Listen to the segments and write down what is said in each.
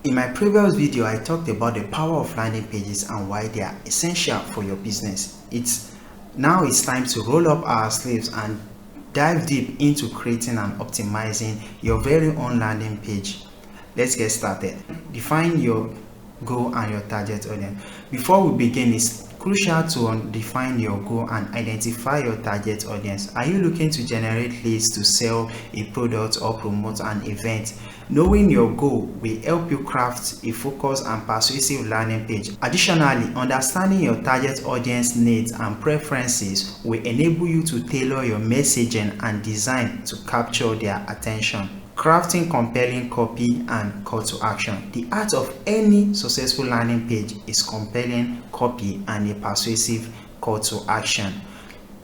In my previous video, I talked about the power of landing pages and why they are essential for your business. Now it's time to roll up our sleeves and dive deep into creating and optimizing your very own landing page. Let's get started. Define your goal and your target audience. Before we begin, it's crucial to define your goal and identify your target audience. Are you looking to generate leads to sell a product or promote an event? Knowing your goal will help you craft a focused and persuasive landing page. Additionally, understanding your target audience needs and preferences will enable you to tailor your messaging and design to capture their attention. Crafting compelling copy and call to action. The art of any successful landing page is compelling copy and a persuasive call to action.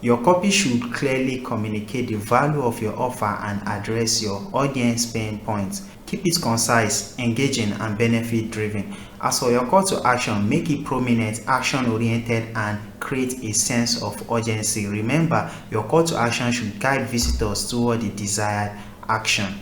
Your copy should clearly communicate the value of your offer and address your audience pain points. Keep it concise, engaging, and benefit driven. As for your call to action, make it prominent, action oriented, and create a sense of urgency. Remember, your call to action should guide visitors toward the desired action.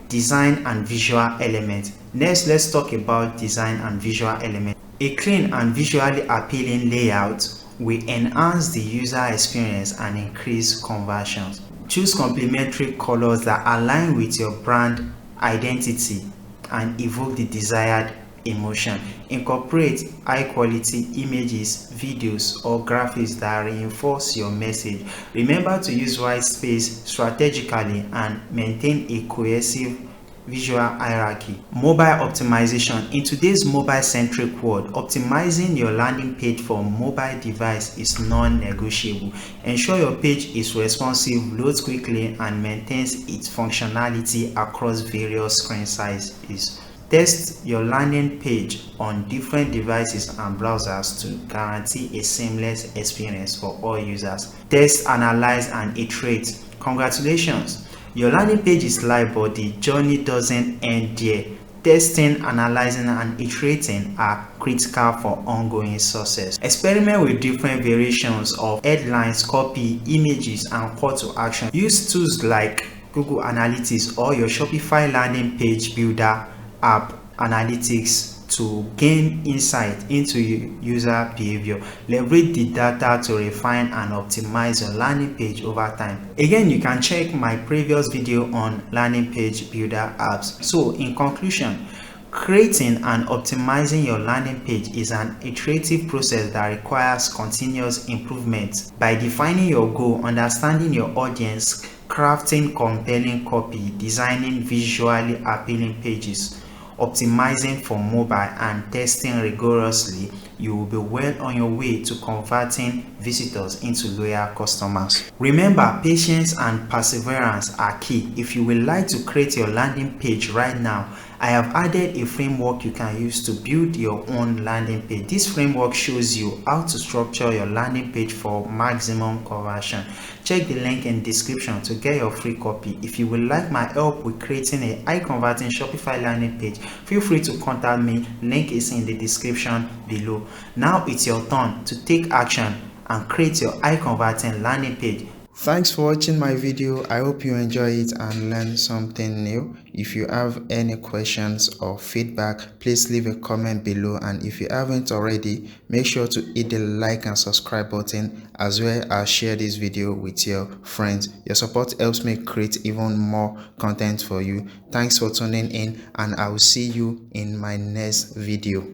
Design and visual element. Next, let's talk about design and visual element. A clean and visually appealing layout will enhance the user experience and increase conversions. Choose complementary colors that align with your brand identity and evoke the desired emotion. Incorporate high quality images, videos, or graphics that reinforce your message. Remember to use white space strategically and maintain a cohesive visual hierarchy. Mobile optimization. In today's mobile-centric world, optimizing your landing page for mobile device is non-negotiable. Ensure your page is responsive, loads quickly, and maintains its functionality across various screen sizes. Test your landing page on different devices and browsers to guarantee a seamless experience for all users. Test, analyze, and iterate. Congratulations! Your landing page is live, but the journey doesn't end there. Testing, analyzing, and iterating are critical for ongoing success. Experiment with different variations of headlines, copy, images, and call to action. Use tools like Google Analytics or your Shopify Landing Page Builder app analytics to gain insight into user behavior. Leverage the data to refine and optimize your landing page over time. Again, you can check my previous video on landing page builder apps. So in conclusion, creating and optimizing your landing page is an iterative process that requires continuous improvement. By defining your goal, understanding your audience, crafting compelling copy, designing visually appealing pages, optimizing for mobile, and testing rigorously, you will be well on your way to converting visitors into loyal customers. Remember, patience and perseverance are key. If you would like to create your landing page right now, I have added a framework you can use to build your own landing page. This framework shows you how to structure your landing page for maximum conversion. Check the link in the description to get your free copy. If you would like my help with creating a high converting Shopify landing page, feel free to contact me. Link is in the description below. Now it's your turn to take action and create your high converting landing page. Thanks for watching my video. I hope you enjoy it and learn something new. If you have any questions or feedback, please leave a comment below, and if you haven't already, make sure to hit the like and subscribe button, as well as share this video with your friends. Your support helps me create even more content for you. Thanks for tuning in, and I will see you in my next video.